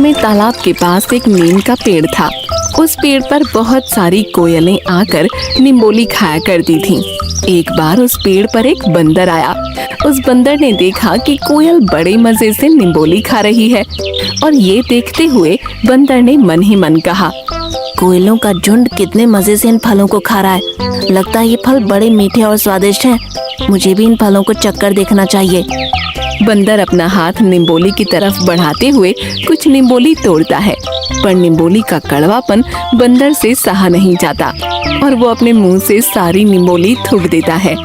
में तालाब के पास एक नीम का पेड़ था। उस पेड़ पर बहुत सारी कोयलें आकर निम्बोली खाया करती थीं। एक बार उस पेड़ पर एक बंदर आया। उस बंदर ने देखा कि कोयल बड़े मजे से निम्बोली खा रही है और ये देखते हुए बंदर ने मन ही मन कहा, कोयलों का झुंड कितने मजे से इन फलों को खा रहा है। लगता है ये फल बड़े मीठे और स्वादिष्ट हैं। मुझे भी इन फलों को चक्कर देखना चाहिए। बंदर अपना हाथ निम्बोली की तरफ बढ़ाते हुए कुछ निम्बोली तोड़ता है, पर निम्बोली का कड़वापन बंदर से सहा नहीं जाता और वो अपने मुंह से सारी निम्बोली थूक देता है।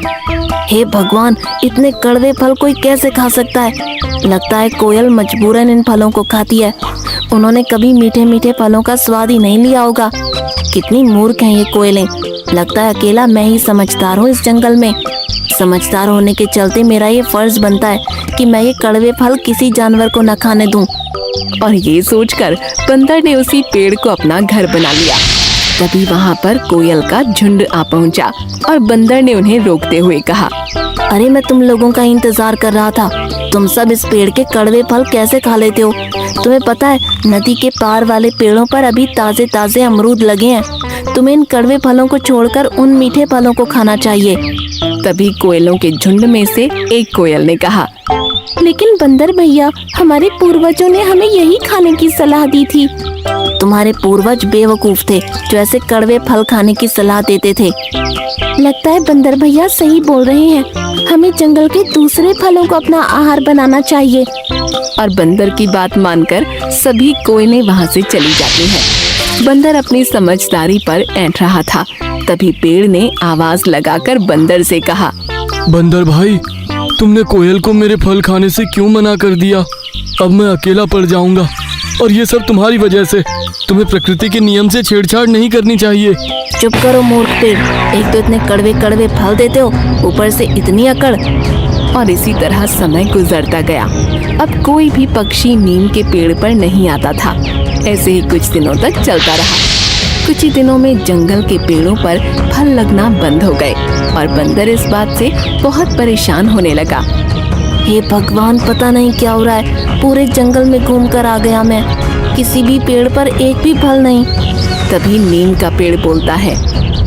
हे भगवान, इतने कड़वे फल कोई कैसे खा सकता है। लगता है कोयल मजबूरन इन फलों को खाती है। उन्होंने कभी मीठे मीठे फलों का स्वाद ही नहीं लिया होगा। कितनी मूर्ख हैं ये कोयलें। लगता है अकेला मैं ही समझदार हूँ इस जंगल में। समझदार होने के चलते मेरा ये फर्ज बनता है कि मैं ये कड़वे फल किसी जानवर को न खाने दूं। और ये सोचकर बंदर ने उसी पेड़ को अपना घर बना लिया। तभी वहाँ पर कोयल का झुंड आ पहुँचा और बंदर ने उन्हें रोकते हुए कहा, अरे मैं तुम लोगों का इंतजार कर रहा था। तुम सब इस पेड़ के कड़वे फल कैसे खा लेते हो? तुम्हें पता है नदी के पार वाले पेड़ों पर अभी ताजे ताजे अमरूद लगे हैं। तुम्हें इन कड़वे फलों को छोड़कर उन मीठे फलों को खाना चाहिए। तभी कोयलों के झुंड में से एक कोयल ने कहा, लेकिन बंदर भैया, हमारे पूर्वजों ने हमें यही खाने की सलाह दी थी। तुम्हारे पूर्वज बेवकूफ थे जो ऐसे कड़वे फल खाने की सलाह देते थे। लगता है बंदर भैया सही बोल रहे हैं। हमें जंगल के दूसरे फलों को अपना आहार बनाना चाहिए। और बंदर की बात मानकर सभी कोयलें वहाँ से चली जाती हैं। बंदर अपनी समझदारी पर ऐंठ रहा था। तभी पेड़ ने आवाज लगाकर बंदर से कहा, बंदर भाई, तुमने कोयल को मेरे फल खाने से क्यों मना कर दिया? अब मैं अकेला पड़ जाऊंगा और ये सब तुम्हारी वजह से। तुम्हें प्रकृति के नियम से छेड़छाड़ नहीं करनी चाहिए। चुप करो मूर्ख पेड़। एक तो इतने कड़वे कड़वे फल देते हो, ऊपर से इतनी अकड़। और इसी तरह समय गुजरता गया। अब कोई भी पक्षी नीम के पेड़ पर नहीं आता था। ऐसे ही कुछ दिनों तक चलता रहा। कुछ ही दिनों में जंगल के पेड़ों पर फल लगना बंद हो गए और बंदर इस बात से बहुत परेशान होने लगा। हे भगवान, पता नहीं क्या हो रहा है। पूरे जंगल में घूमकर आ गया मैं, किसी भी पेड़ पर एक भी फल नहीं। तभी नीम का पेड़ बोलता है,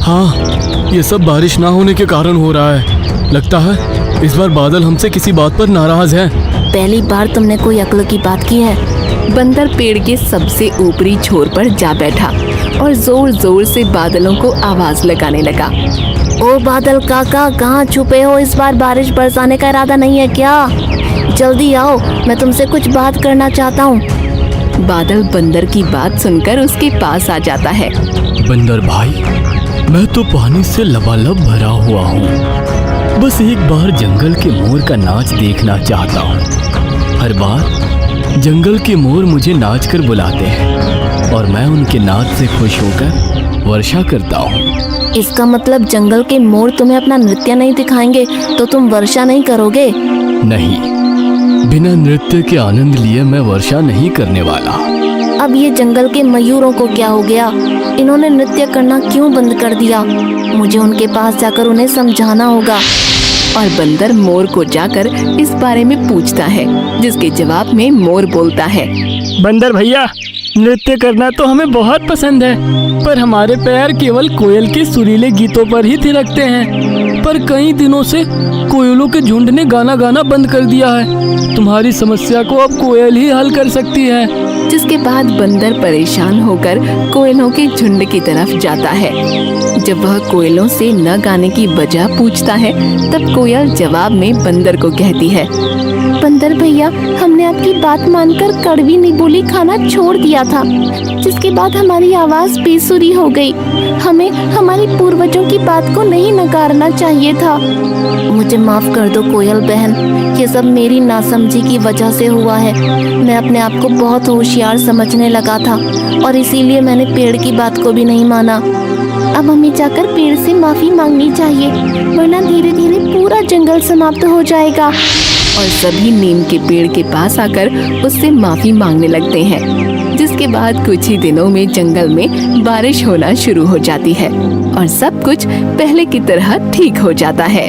हाँ, ये सब बारिश ना होने के कारण हो रहा है। लगता है इस बार बादल हमसे किसी बात पर नाराज है। पहली बार तुमने कोई अक्ल की बात की है। बंदर पेड़ के सबसे ऊपरी छोर पर जा बैठा और जोर जोर से बादलों को आवाज लगाने लगा। ओ बादल काका, कहाँ छुपे हो? इस बार बारिश बरसाने का इरादा नहीं है क्या? जल्दी आओ, मैं तुमसे कुछ बात करना चाहता हूँ। बादल बंदर की बात सुनकर उसके पास आ जाता है। बंदर भाई, मैं तो पानी से लबालब भरा हुआ हूँ। बस एक बार जंगल के मोर का नाच देखना चाहता हूँ। हर बार जंगल के मोर मुझे नाच कर बुलाते हैं और मैं उनके नाच से खुश होकर वर्षा करता हूँ। इसका मतलब जंगल के मोर तुम्हें अपना नृत्य नहीं दिखाएंगे तो तुम वर्षा नहीं करोगे? नहीं, बिना नृत्य के आनंद लिए मैं वर्षा नहीं करने वाला। अब ये जंगल के मयूरों को क्या हो गया? इन्होंने नृत्य करना क्यों बंद कर दिया? मुझे उनके पास जाकर उन्हें समझाना होगा। और बंदर मोर को जाकर इस बारे में पूछता है, जिसके जवाब में मोर बोलता है, बंदर भैया, नृत्य करना तो हमें बहुत पसंद है, पर हमारे पैर केवल कोयल के सुरीले गीतों पर ही थिरकते हैं। पर कई दिनों से कोयलों के झुंड ने गाना गाना बंद कर दिया है। तुम्हारी समस्या को अब कोयल ही हल कर सकती है। जिसके बाद बंदर परेशान होकर कोयलों के झुंड की तरफ जाता है। जब वह कोयलों से न गाने की वजह पूछता है, तब कोयल जवाब में बंदर को कहती है, बंदर भैया, हमने आपकी बात मानकर कड़वी निम्बोली खाना छोड़ दिया था, जिसके बाद हमारी आवाज बेसुरी हो गई। हमें हमारी पूर्वजों की बात को नहीं नकारना चाहिए था। मुझे माफ कर दो कोयल बहन, ये सब मेरी नासमझी की वजह से हुआ है। मैं अपने आप को बहुत होशियार समझने लगा था और इसीलिए मैंने पेड़ की बात को भी नहीं माना। अब हमें जाकर पेड़ से माफी मांगनी चाहिए, वरना धीरे धीरे पूरा जंगल समाप्त हो जाएगा। और सभी नीम के पेड़ के पास आकर उससे माफी मांगने लगते हैं। जिसके बाद कुछ ही दिनों में जंगल में बारिश होना शुरू हो जाती है और सब कुछ पहले की तरह ठीक हो जाता है।